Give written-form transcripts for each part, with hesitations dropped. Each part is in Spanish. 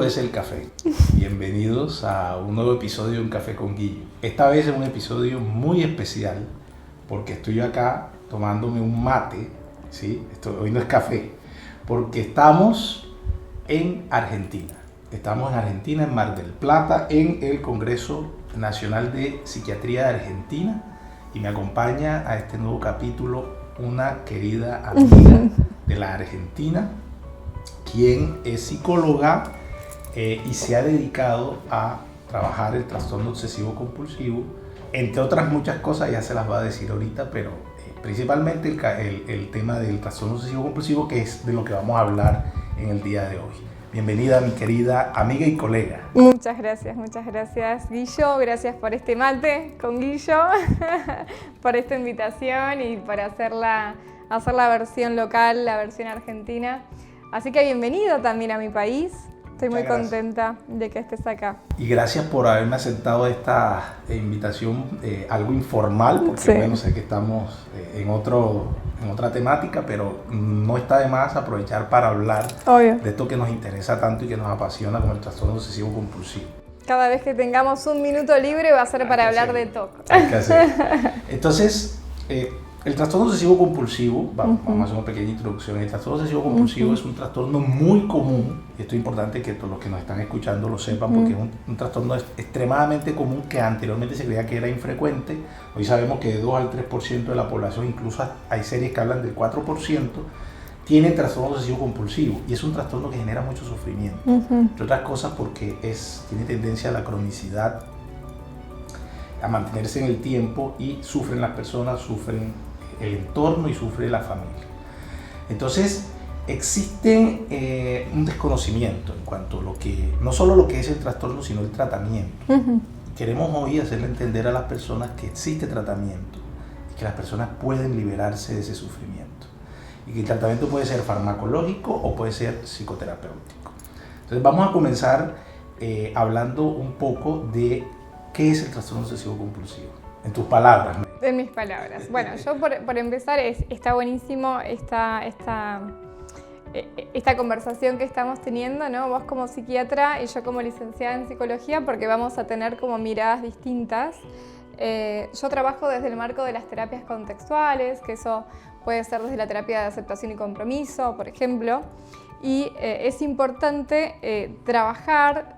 es el café. Bienvenidos a un nuevo episodio de Un Café con Guillo. Esta vez es un episodio muy especial porque estoy acá tomándome un mate, ¿sí? Hoy no es café, porque estamos en Argentina. Estamos en Argentina, en Mar del Plata, en el Congreso Nacional de Psiquiatría de Argentina, y me acompaña a este nuevo capítulo una querida amiga de la Argentina, quien es psicóloga y se ha dedicado a trabajar el trastorno obsesivo compulsivo, entre otras muchas cosas. Ya se las va a decir ahorita, pero principalmente el tema del trastorno obsesivo compulsivo, que es de lo que vamos a hablar en el día de hoy. Bienvenida, mi querida amiga y colega. Muchas gracias, Guillo. Gracias por este mate con Guillo, por esta invitación y por hacer la versión local, la versión argentina. Así que bienvenido también a mi país. Estoy muy contenta de que estés acá. Y gracias por haberme aceptado esta invitación algo informal, porque sí. Bueno, sé que estamos en otra temática, pero no está de más aprovechar para hablar Obvio. de esto que nos interesa tanto y que nos apasiona, como el trastorno obsesivo compulsivo. Cada vez que tengamos un minuto libre va a ser para hablar de TOC. Hay que hacer. Entonces, el trastorno obsesivo compulsivo, vamos a hacer una pequeña introducción. El trastorno obsesivo compulsivo es un trastorno muy común, y esto es importante que todos los que nos están escuchando lo sepan, porque es un trastorno extremadamente común que anteriormente se creía que era infrecuente. Hoy sabemos que de 2 al 3% de la población, incluso hay series que hablan del 4%, tienen trastorno obsesivo compulsivo, y es un trastorno que genera mucho sufrimiento, entre otras cosas porque tiene tendencia a la cronicidad, a mantenerse en el tiempo, y sufren las personas, sufren el entorno y sufre la familia. Entonces existe un desconocimiento en cuanto a no solo lo que es el trastorno, sino el tratamiento. Queremos hoy hacerle entender a las personas que existe tratamiento y que las personas pueden liberarse de ese sufrimiento, y que el tratamiento puede ser farmacológico o puede ser psicoterapéutico. Entonces vamos a comenzar hablando un poco de qué es el trastorno obsesivo compulsivo, en tus palabras, ¿no? En mis palabras. Bueno, yo por empezar, está buenísimo esta conversación que estamos teniendo, ¿no? Vos como psiquiatra y yo como licenciada en psicología, porque vamos a tener como miradas distintas. Yo trabajo desde el marco de las terapias contextuales, que eso puede ser desde la terapia de aceptación y compromiso, por ejemplo, y es importante trabajar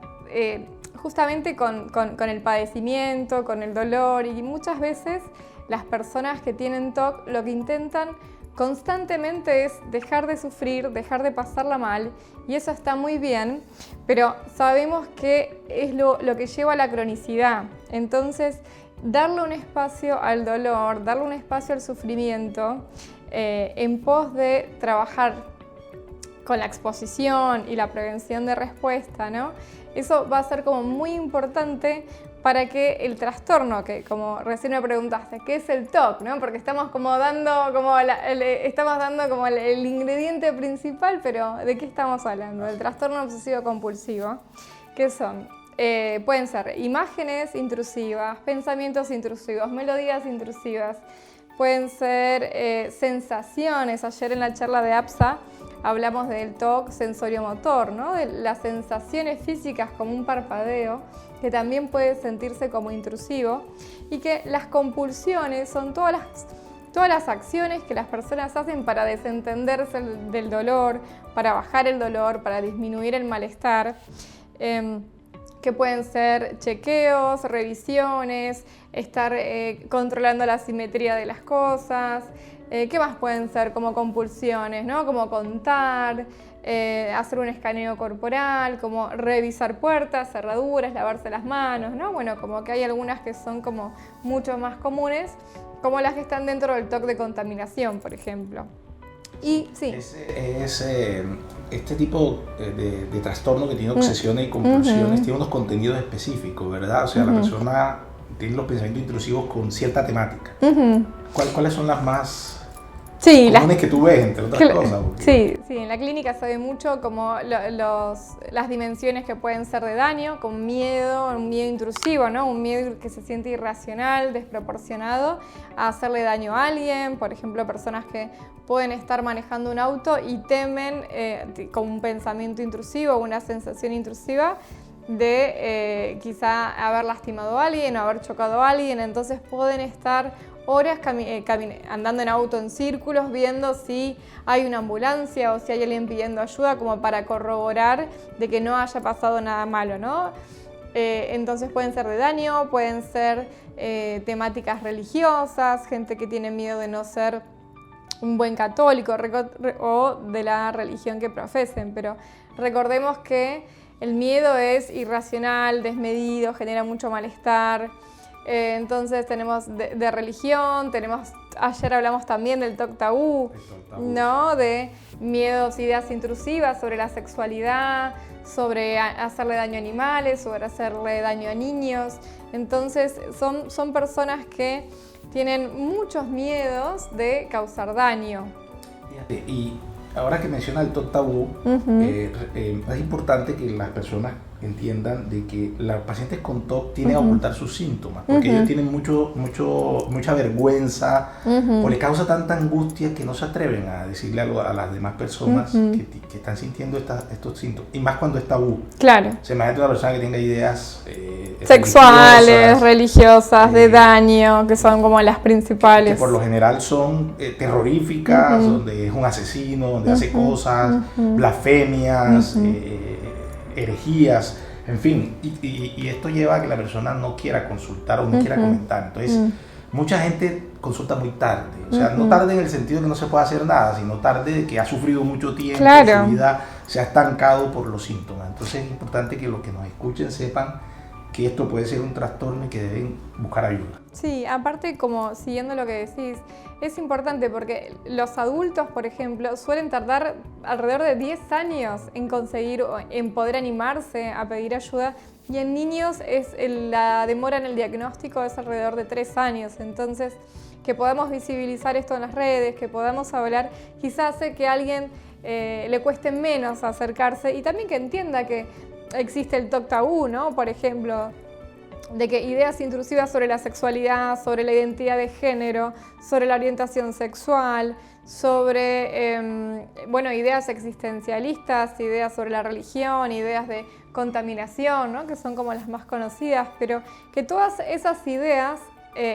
justamente con el padecimiento, con el dolor, y muchas veces las personas que tienen TOC lo que intentan constantemente es dejar de sufrir, dejar de pasarla mal, y eso está muy bien, pero sabemos que es lo que lleva a la cronicidad. Entonces, darle un espacio al dolor, darle un espacio al sufrimiento, en pos de trabajar con la exposición y la prevención de respuesta, ¿no? Eso va a ser como muy importante para que el trastorno, que como recién me preguntaste, ¿qué es el TOC?, ¿no? Porque estamos dando como el ingrediente principal, pero ¿de qué estamos hablando? Del trastorno obsesivo compulsivo. ¿Qué son? Pueden ser imágenes intrusivas, pensamientos intrusivos, melodías intrusivas, pueden ser sensaciones. Ayer en la charla de APSA hablamos del TOC sensorio-motor, ¿no? De las sensaciones físicas como un parpadeo, que también puede sentirse como intrusivo, y que las compulsiones son todas las acciones que las personas hacen para desentenderse del dolor, para bajar el dolor, para disminuir el malestar, que pueden ser chequeos, revisiones, estar controlando la simetría de las cosas. ¿Qué más pueden ser como compulsiones, ¿no? Como contar, hacer un escaneo corporal, como revisar puertas, cerraduras, lavarse las manos, ¿no? Bueno, como que hay algunas que son como mucho más comunes, como las que están dentro del TOC de contaminación, por ejemplo. Y sí. Este tipo de trastorno que tiene obsesiones y compulsiones tiene unos contenidos específicos, ¿verdad? O sea, la persona tiene los pensamientos intrusivos con cierta temática. ¿Cuáles son las más Sí, comunes que tú ves, entre otras cosas. Sí, en la clínica se ve mucho como las dimensiones que pueden ser de daño, con miedo, un miedo intrusivo, ¿no? Un miedo que se siente irracional, desproporcionado, a hacerle daño a alguien. Por ejemplo, personas que pueden estar manejando un auto y temen con un pensamiento intrusivo, una sensación intrusiva de quizá haber lastimado a alguien o haber chocado a alguien. Entonces pueden estar horas andando en auto en círculos, viendo si hay una ambulancia o si hay alguien pidiendo ayuda, como para corroborar de que no haya pasado nada malo, ¿no? Entonces pueden ser de daño, pueden ser temáticas religiosas, gente que tiene miedo de no ser un buen católico o de la religión que profesen, pero recordemos que el miedo es irracional, desmedido, genera mucho malestar. Entonces tenemos de religión, ayer hablamos también del TOC tabú, ¿no? De miedos, ideas intrusivas sobre la sexualidad, sobre hacerle daño a animales, sobre hacerle daño a niños. Entonces son personas que tienen muchos miedos de causar daño. Y ahora que menciona el TOC tabú, es importante que las personas entiendan de que los pacientes con TOC tienen a ocultar sus síntomas, porque ellos tienen mucha vergüenza, o les causa tanta angustia que no se atreven a decirle a las demás personas que están sintiendo estos síntomas, y más cuando es tabú. Claro. Se imagina una persona que tenga ideas sexuales, religiosas, de daño, que son como las principales. Que por lo general son terroríficas, donde es un asesino, donde hace cosas, blasfemias, herejías, en fin, y esto lleva a que la persona no quiera consultar o no quiera comentar. Entonces, mucha gente consulta muy tarde, o sea, no tarde en el sentido de que no se puede hacer nada, sino tarde de que ha sufrido mucho tiempo, claro, su vida se ha estancado por los síntomas. Entonces es importante que los que nos escuchen sepan que esto puede ser un trastorno y que deben buscar ayuda. Sí, aparte, como siguiendo lo que decís, es importante porque los adultos, por ejemplo, suelen tardar alrededor de 10 años en conseguir, en poder animarse a pedir ayuda, y en niños la demora en el diagnóstico es alrededor de 3 años. Entonces, que podamos visibilizar esto en las redes, que podamos hablar, quizás hace que a alguien le cueste menos acercarse, y también que entienda que existe el TOC tabú, ¿no? Por ejemplo, de que ideas intrusivas sobre la sexualidad, sobre la identidad de género, sobre la orientación sexual, sobre ideas existencialistas, ideas sobre la religión, ideas de contaminación, ¿no? Que son como las más conocidas, pero que todas esas ideas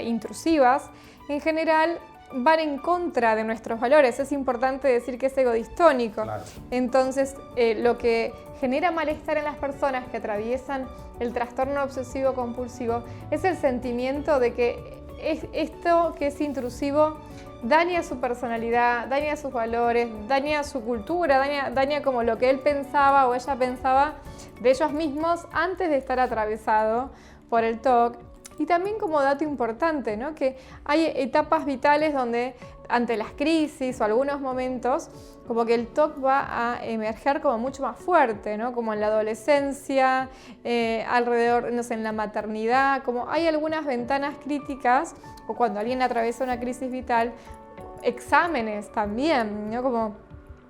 intrusivas en general van en contra de nuestros valores. Es importante decir que es egodistónico. Claro. Entonces, lo que genera malestar en las personas que atraviesan el trastorno obsesivo compulsivo es el sentimiento de que esto que es intrusivo daña su personalidad, daña sus valores, daña su cultura, daña como lo que él pensaba o ella pensaba de ellos mismos antes de estar atravesado por el TOC. Y también, como dato importante, ¿no? Que hay etapas vitales donde ante las crisis o algunos momentos como que el TOC va a emerger como mucho más fuerte, ¿no? Como en la adolescencia, alrededor, no sé, en la maternidad, como hay algunas ventanas críticas, o cuando alguien atraviesa una crisis vital, exámenes también, ¿no? Como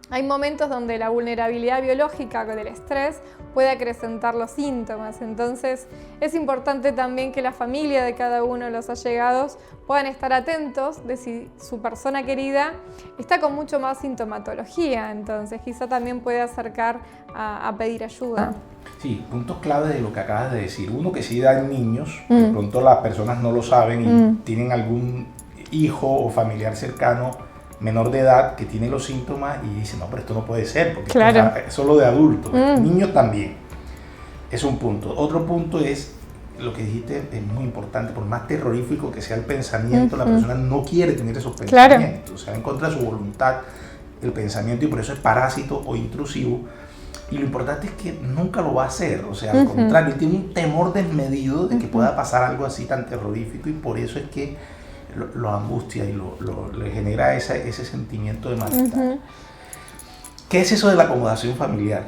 hay momentos donde la vulnerabilidad biológica del estrés puede acrecentar los síntomas. Entonces es importante también que la familia de cada uno de los allegados puedan estar atentos de si su persona querida está con mucho más sintomatología. Entonces quizá también puede acercar a pedir ayuda. Sí, puntos clave de lo que acabas de decir. Uno, que sí da en niños, de pronto las personas no lo saben y tienen algún hijo o familiar cercano menor de edad que tiene los síntomas y dice, no, pero esto no puede ser, porque claro, esto es solo de adultos, niños también. Es un punto. Otro punto es, lo que dijiste es muy importante, por más terrorífico que sea el pensamiento, la persona no quiere tener esos pensamientos, claro, o sea, va en contra de su voluntad el pensamiento, y por eso es parásito o intrusivo. Y lo importante es que nunca lo va a hacer, o sea, al contrario, tiene un temor desmedido de que pueda pasar algo así tan terrorífico, y por eso es que lo angustia y le genera ese sentimiento de malestar. ¿Qué es eso de la acomodación familiar?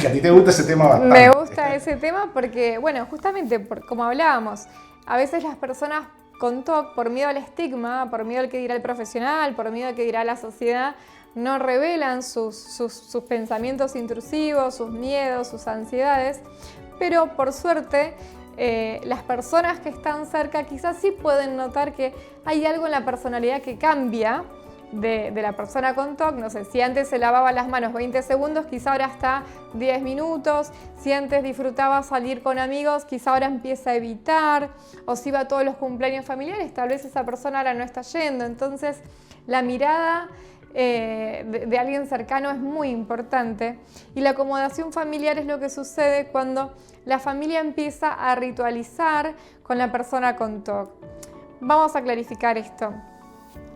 Que a ti te gusta ese tema bastante. Me gusta ese tema porque, bueno, justamente como hablábamos, a veces las personas con TOC, por miedo al estigma, por miedo al que dirá el profesional, por miedo al que dirá la sociedad, no revelan sus pensamientos intrusivos, sus miedos, sus ansiedades, pero por suerte las personas que están cerca quizás sí pueden notar que hay algo en la personalidad que cambia de la persona con TOC. No sé, si antes se lavaba las manos 20 segundos, quizá ahora está 10 minutos. Si antes disfrutaba salir con amigos, quizá ahora empieza a evitar. O si iba a todos los cumpleaños familiares, tal vez esa persona ahora no está yendo. Entonces, la mirada de alguien cercano es muy importante. Y la acomodación familiar es lo que sucede cuando la familia empieza a ritualizar con la persona con TOC. Vamos a clarificar esto.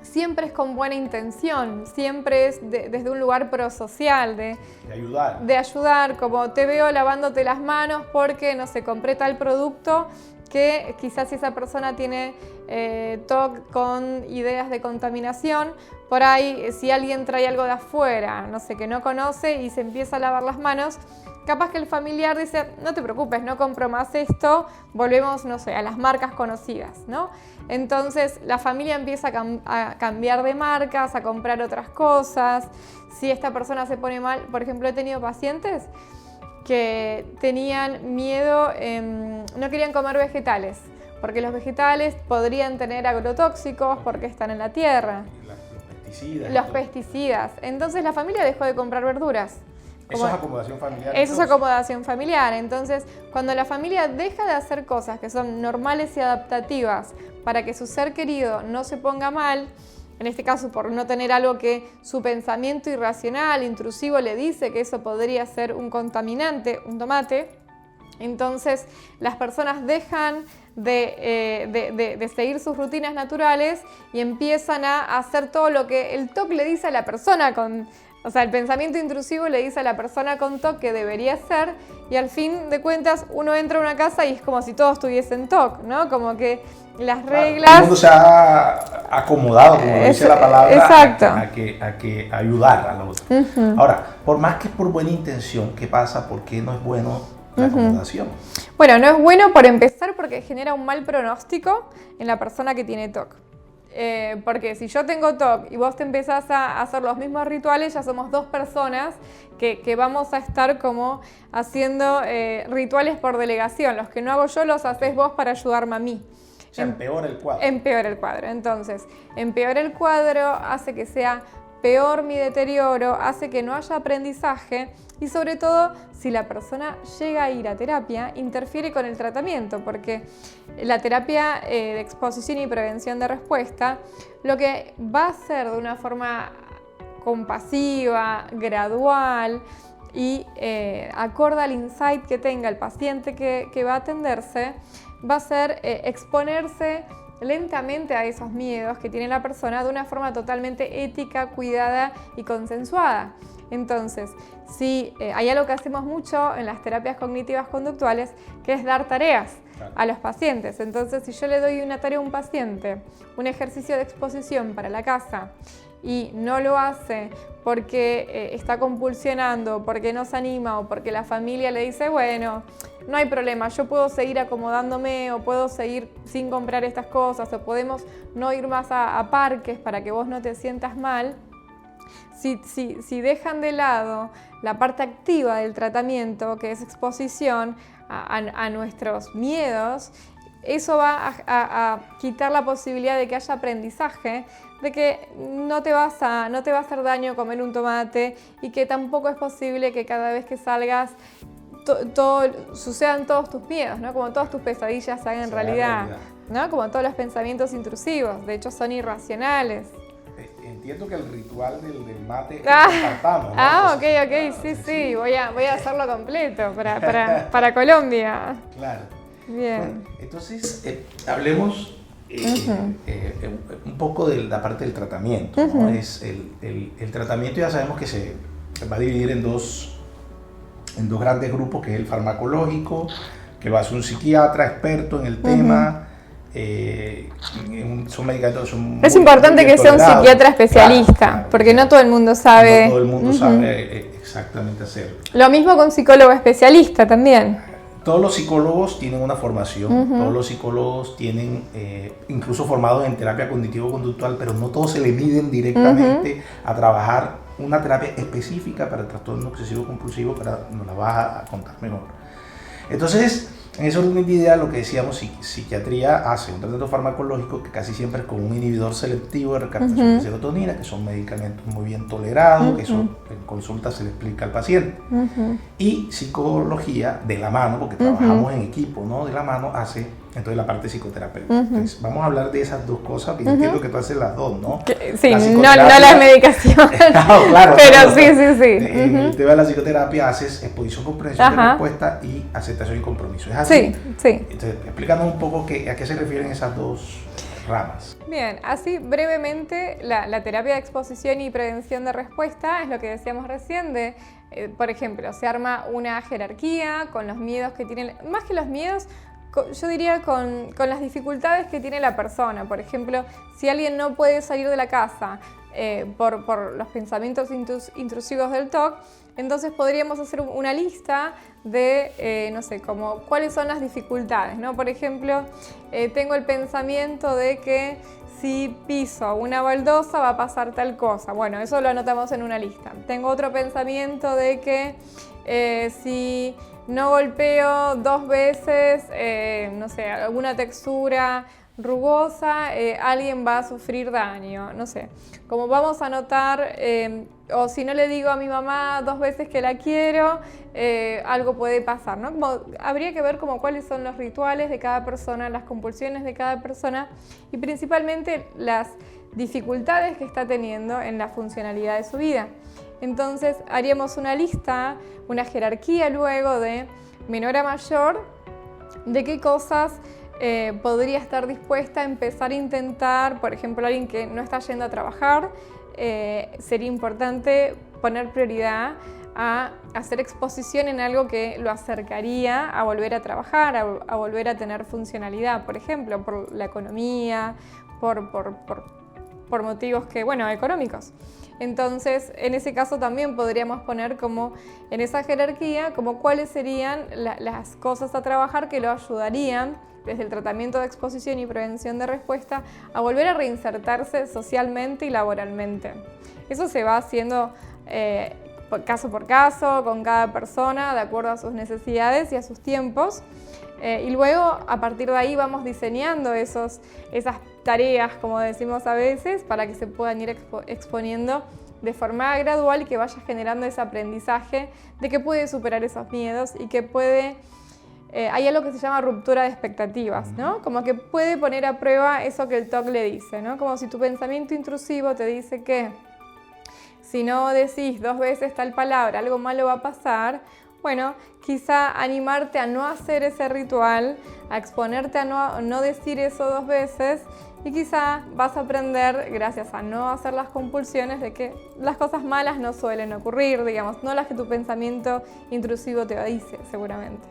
Siempre es con buena intención, siempre es desde un lugar prosocial, de ayudar, como te veo lavándote las manos porque, no sé, compré tal producto que quizás si esa persona tiene TOC con ideas de contaminación, por ahí si alguien trae algo de afuera, no sé, que no conoce y se empieza a lavar las manos, capaz que el familiar dice, no te preocupes, no compro más esto, volvemos, no sé, a las marcas conocidas, ¿no? Entonces la familia empieza a cambiar de marcas, a comprar otras cosas. Si esta persona se pone mal, por ejemplo, he tenido pacientes que tenían miedo, no querían comer vegetales, porque los vegetales podrían tener agrotóxicos porque están en la tierra. Los pesticidas. Entonces la familia dejó de comprar verduras. Eso es acomodación familiar. Eso es acomodación familiar. Entonces, cuando la familia deja de hacer cosas que son normales y adaptativas para que su ser querido no se ponga mal, en este caso por no tener algo que su pensamiento irracional, intrusivo le dice que eso podría ser un contaminante, un tomate, entonces las personas dejan de seguir sus rutinas naturales y empiezan a hacer todo lo que el TOC le dice a la persona con... O sea, el pensamiento intrusivo le dice a la persona con TOC que debería ser, y al fin de cuentas uno entra a una casa y es como si todos tuviesen TOC, ¿no? Como que las reglas... Todo el mundo se ha acomodado, como dice la palabra, exacto, a que ayudar a la otra. Uh-huh. Ahora, por más que por buena intención, ¿qué pasa? ¿Por qué no es bueno la acomodación? Bueno, no es bueno por empezar porque genera un mal pronóstico en la persona que tiene TOC. Porque si yo tengo TOC y vos te empezás a hacer los mismos rituales, ya somos dos personas que vamos a estar como haciendo rituales por delegación. Los que no hago yo los haces vos para ayudarme a mí. O sea, empeora el cuadro. Empeora el cuadro. Entonces, empeora el cuadro, hace que sea peor mi deterioro, hace que no haya aprendizaje y sobre todo, si la persona llega a ir a terapia, interfiere con el tratamiento, porque la terapia de exposición y prevención de respuesta lo que va a hacer de una forma compasiva, gradual y acorde al insight que tenga el paciente que va a atenderse, va a ser exponerse lentamente a esos miedos que tiene la persona de una forma totalmente ética, cuidada y consensuada. Entonces, si hay algo que hacemos mucho en las terapias cognitivas conductuales, que es dar tareas a los pacientes. Entonces, si yo le doy una tarea a un paciente, un ejercicio de exposición para la casa, y no lo hace porque está compulsionando, porque no se anima o porque la familia le dice, bueno, no hay problema, yo puedo seguir acomodándome o puedo seguir sin comprar estas cosas o podemos no ir más a parques para que vos no te sientas mal. Si dejan de lado la parte activa del tratamiento, que es exposición a nuestros miedos, eso va a quitar la posibilidad de que haya aprendizaje, de que no te va a hacer daño comer un tomate y que tampoco es posible que cada vez que salgas sucedan todos tus miedos, ¿no? Como todas tus pesadillas se hagan realidad, ¿no? Como todos los pensamientos intrusivos, de hecho son irracionales. Entiendo que el ritual del mate compartamos, ¿no? Ok, sí, voy a hacerlo completo para Colombia. Claro. Bien. Bueno, entonces, hablemos un poco de la parte del tratamiento, ¿no? Es el tratamiento, ya sabemos que se va a dividir en dos grandes grupos, que es el farmacológico, que lo hace un psiquiatra experto en el tema. Son medicamentos es importante que sea un psiquiatra especialista, claro, porque no todo el mundo sabe. No todo el mundo sabe exactamente hacerlo. Lo mismo con un psicólogo especialista también. todos los psicólogos tienen una formación, todos los psicólogos tienen, incluso formados en terapia cognitivo-conductual, pero no todos se le miden directamente a trabajar una terapia específica para el trastorno obsesivo-compulsivo, pero nos la vas a contar mejor. Entonces, en ese orden de idea, lo que decíamos, psiquiatría hace un tratamiento farmacológico que casi siempre es con un inhibidor selectivo de recaptación de serotonina, que son medicamentos muy bien tolerados, que eso en consulta se le explica al paciente. Y psicología de la mano, porque trabajamos en equipo, ¿no? De la mano hace entonces la parte psicoterapéutica. Entonces, vamos a hablar de esas dos cosas, que yo entiendo que tú haces las dos, ¿no? Sí, no la medicación. No, claro, pero claro, sí. En el tema de la psicoterapia haces exposición, comprensión de respuesta y aceptación y compromiso. ¿Es así? Sí. Entonces, explícanos un poco a qué se refieren esas dos ramas. Bien, así brevemente, la terapia de exposición y prevención de respuesta es lo que decíamos recién de, por ejemplo, se arma una jerarquía con los miedos que tienen, más que los miedos, yo diría con las dificultades que tiene la persona. Por ejemplo, si alguien no puede salir de la casa por los pensamientos intrusivos del TOC, entonces podríamos hacer una lista de, no sé, como cuáles son las dificultades, ¿no? Por ejemplo, tengo el pensamiento de que si piso una baldosa va a pasar tal cosa. Bueno, eso lo anotamos en una lista. Tengo otro pensamiento de que si no golpeo 2 veces, no sé, alguna textura rugosa, alguien va a sufrir daño, no sé. Como vamos a anotar, o si no le digo a mi mamá 2 veces que la quiero, algo puede pasar, ¿no? Habría que ver como cuáles son los rituales de cada persona, las compulsiones de cada persona y principalmente las dificultades que está teniendo en la funcionalidad de su vida. Entonces haríamos una lista, una jerarquía luego de menor a mayor, de qué cosas podría estar dispuesta a empezar a intentar. Por ejemplo, alguien que no está yendo a trabajar, sería importante poner prioridad a hacer exposición en algo que lo acercaría a volver a trabajar, a volver a tener funcionalidad, por ejemplo, por la economía, por motivos que, bueno, económicos. Entonces, en ese caso también podríamos poner como en esa jerarquía como cuáles serían las cosas a trabajar que lo ayudarían desde el tratamiento de exposición y prevención de respuesta a volver a reinsertarse socialmente y laboralmente. Eso se va haciendo caso por caso, con cada persona, de acuerdo a sus necesidades y a sus tiempos. Y luego, a partir de ahí, vamos diseñando esas tareas, como decimos a veces, para que se puedan ir exponiendo de forma gradual y que vaya generando ese aprendizaje de que puede superar esos miedos y que puede... hay algo que se llama ruptura de expectativas, ¿no? Como que puede poner a prueba eso que el TOC le dice, ¿no? Como si tu pensamiento intrusivo te dice que si no decís 2 veces tal palabra, algo malo va a pasar. Bueno, quizá animarte a no hacer ese ritual, a exponerte a no decir eso 2 veces y quizá vas a aprender, gracias a no hacer las compulsiones, de que las cosas malas no suelen ocurrir, digamos, no las que tu pensamiento intrusivo te dice, seguramente.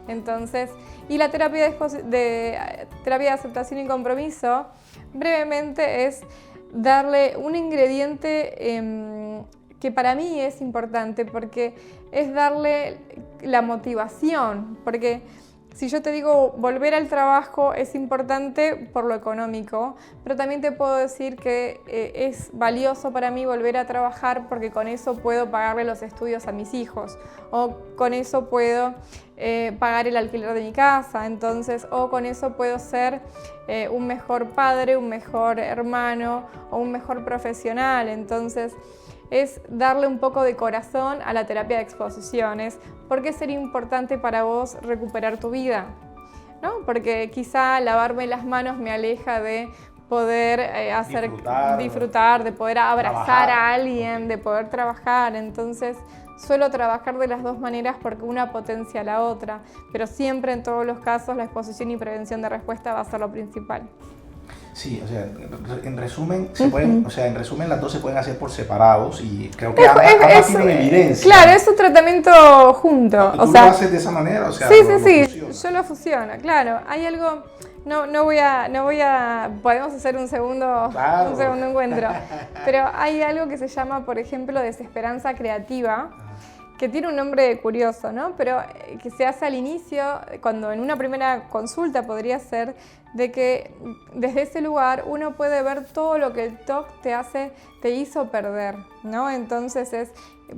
Entonces, y la terapia de aceptación y compromiso, brevemente es darle un ingrediente que para mí es importante, porque es darle la motivación, porque si yo te digo volver al trabajo es importante por lo económico, pero también te puedo decir que es valioso para mí volver a trabajar porque con eso puedo pagarle los estudios a mis hijos, o con eso puedo pagar el alquiler de mi casa, entonces, o con eso puedo ser un mejor padre, un mejor hermano o un mejor profesional. Entonces, es darle un poco de corazón a la terapia de exposiciones. ¿Por qué sería importante para vos recuperar tu vida? ¿No? Porque quizá lavarme las manos me aleja de poder disfrutar, de poder abrazar a alguien, de poder trabajar. Entonces, suelo trabajar de las dos maneras porque una potencia a la otra, pero siempre en todos los casos la exposición y prevención de respuesta va a ser lo principal. Sí, o sea, en resumen, en resumen las dos se pueden hacer por separados y creo que ambas tienen evidencia. Claro, es un tratamiento junto. ¿Tú lo haces de esa manera? O sea, sí, yo lo fusiono, claro. Hay algo, no voy a, podemos hacer un segundo encuentro, pero hay algo que se llama, por ejemplo, desesperanza creativa, que tiene un nombre curioso, ¿no? Pero que se hace al inicio, cuando en una primera consulta podría ser de que desde ese lugar uno puede ver todo lo que el TOC te hizo perder, ¿no? Entonces es,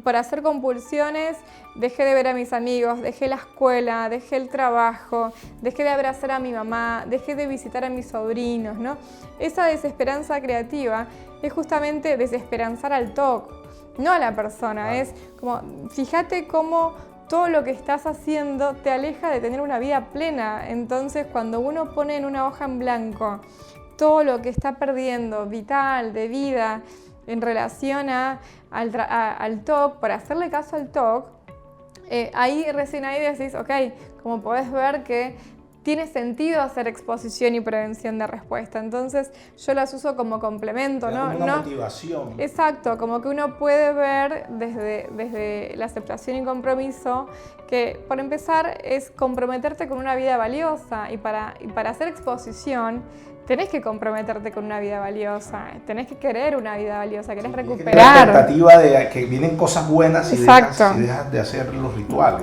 por hacer compulsiones, dejé de ver a mis amigos, dejé la escuela, dejé el trabajo, dejé de abrazar a mi mamá, dejé de visitar a mis sobrinos, ¿no? Esa desesperanza creativa es justamente desesperanzar al TOC, no a la persona. Es como, fíjate cómo todo lo que estás haciendo te aleja de tener una vida plena. Entonces, cuando uno pone en una hoja en blanco todo lo que está perdiendo, vital, de vida, en relación al TOC, para hacerle caso al TOC, ahí recién ahí decís, ok, como podés ver que tiene sentido hacer exposición y prevención de respuesta. Entonces yo las uso como complemento, ¿no? Como una motivación. Exacto, como que uno puede ver desde la aceptación y compromiso que, por empezar, es comprometerte con una vida valiosa y para hacer exposición tenés que comprometerte con una vida valiosa, tenés que querer una vida valiosa, querés recuperar. La expectativa de que vienen cosas buenas y dejas de hacer los rituales.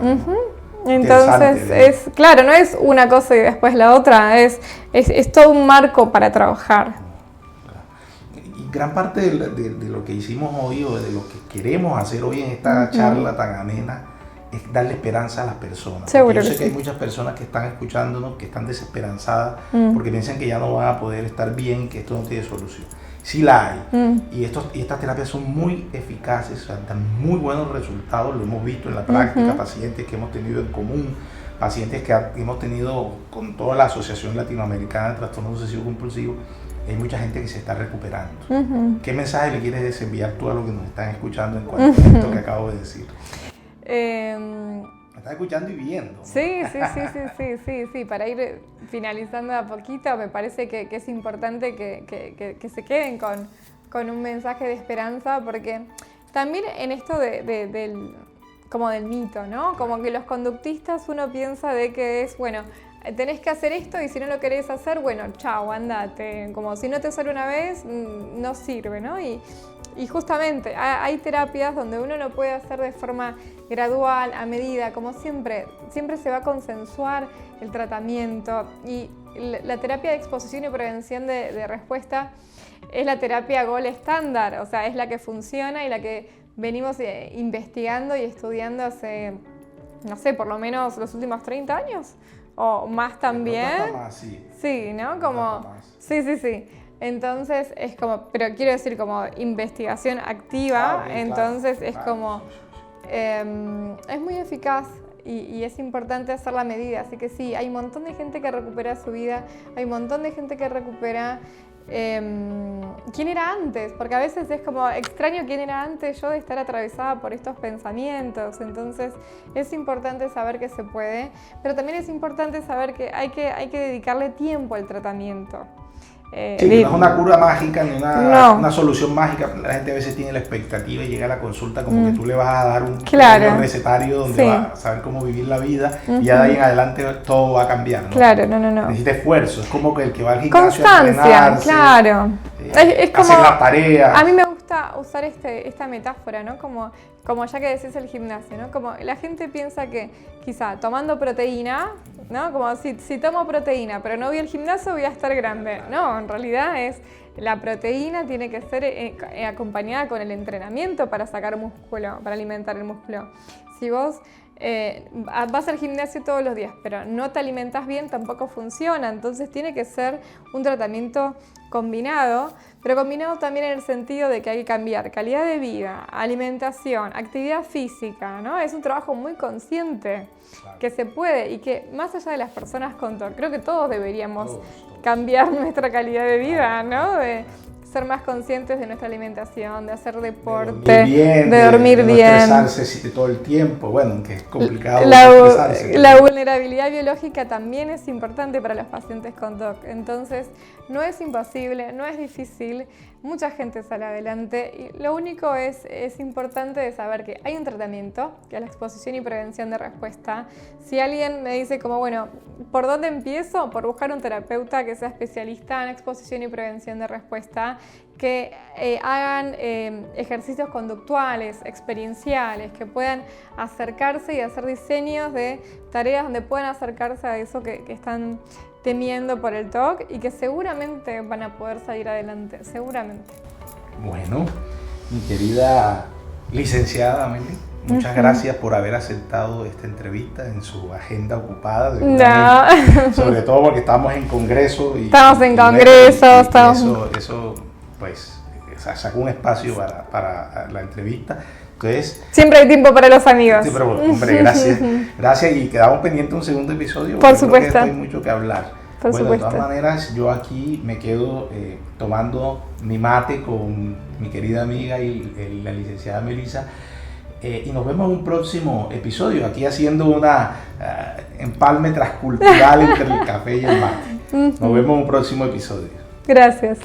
Entonces, es claro, no es una cosa y después la otra, es todo un marco para trabajar. Y gran parte de lo que hicimos hoy o de lo que queremos hacer hoy en esta charla tan amena es darle esperanza a las personas. Seguro yo sé que que hay muchas personas que están escuchándonos, que están desesperanzadas porque piensan que ya no van a poder estar bien, que esto no tiene solución. Sí la hay. Y estas terapias son muy eficaces, o sea, dan muy buenos resultados, lo hemos visto en la práctica, pacientes que hemos tenido en común, pacientes que hemos tenido con toda la Asociación Latinoamericana de Trastorno Obsesivo Compulsivo. Hay mucha gente que se está recuperando. ¿Qué mensaje le quieres enviar tú a los que nos están escuchando en cuanto a esto que acabo de decir? Me estás escuchando y viendo, ¿no? Sí, para ir finalizando a poquito, me parece que es importante que se queden con un mensaje de esperanza, porque también en esto como del mito, ¿no? Como que los conductistas uno piensa de que es, bueno, tenés que hacer esto y si no lo querés hacer, bueno, chao, andate. Como si no te sale una vez, no sirve, ¿no? Y justamente hay terapias donde uno lo puede hacer de forma gradual, a medida, como siempre se va a consensuar el tratamiento. Y la terapia de exposición y prevención de respuesta es la terapia gold estándar, o sea, es la que funciona y la que venimos investigando y estudiando hace, no sé, por lo menos los últimos 30 años o más también. Más, sí. Sí, ¿no? Como, sí. Entonces es como, pero quiero decir como investigación activa, entonces es como, es muy eficaz y es importante hacer la medida, así que sí, hay un montón de gente que recupera su vida, hay un montón de gente que recupera quién era antes, porque a veces es como extraño quién era antes yo de estar atravesada por estos pensamientos, entonces es importante saber que se puede, pero también es importante saber que hay que dedicarle tiempo al tratamiento. Sí, no es una cura mágica ni una solución mágica. La gente a veces tiene la expectativa y llega a la consulta como que tú le vas a dar un recetario donde va a saber cómo vivir la vida y ya de ahí en adelante todo va a cambiar, ¿no? Claro, no. Necesita esfuerzo, es como que el que va al gimnasio constancia, a entrenarse, claro. Es como, hacer las tareas. A mí me gusta usar esta metáfora, ¿no? Como ya que decís el gimnasio, ¿no? Como la gente piensa que quizá tomando proteína, ¿no? Como si tomo proteína, pero no voy al gimnasio, voy a estar grande. No, en realidad la proteína tiene que ser acompañada con el entrenamiento para sacar músculo, para alimentar el músculo. Si vos vas al gimnasio todos los días, pero no te alimentas bien, tampoco funciona. Entonces tiene que ser un tratamiento combinado, pero combinado también en el sentido de que hay que cambiar calidad de vida, alimentación, actividad física, ¿no? Es un trabajo muy consciente que se puede y que más allá de las personas con TOC, creo que todos deberíamos cambiar nuestra calidad de vida, ¿no? De ser más conscientes de nuestra alimentación, de hacer deporte, de dormir bien. No estresarse todo el tiempo, bueno, que es complicado. La vulnerabilidad biológica también es importante para los pacientes con TOC, entonces no es imposible, no es difícil, mucha gente sale adelante y lo único es importante de saber que hay un tratamiento, que es la exposición y prevención de respuesta. Si alguien me dice como, bueno, ¿por dónde empiezo? Por buscar un terapeuta que sea especialista en exposición y prevención de respuesta que hagan ejercicios conductuales, experienciales, que puedan acercarse y hacer diseños de tareas donde puedan acercarse a eso que están temiendo por el TOC y que seguramente van a poder salir adelante, seguramente. Bueno, mi querida licenciada Amelie, muchas gracias por haber aceptado esta entrevista en su agenda ocupada. Sobre todo porque estamos en congreso. Estamos en congreso. Eso pues sacó un espacio para la entrevista. Entonces, siempre hay tiempo para los amigos. Sí, pero hombre, gracias y quedamos pendientes de un segundo episodio. Por supuesto. Creo que hay mucho que hablar. Por supuesto. De todas maneras, yo aquí me quedo tomando mi mate con mi querida amiga y la licenciada Melissa. Y nos vemos en un próximo episodio, aquí haciendo una empalme transcultural entre el café y el mate. Nos vemos en un próximo episodio. Gracias.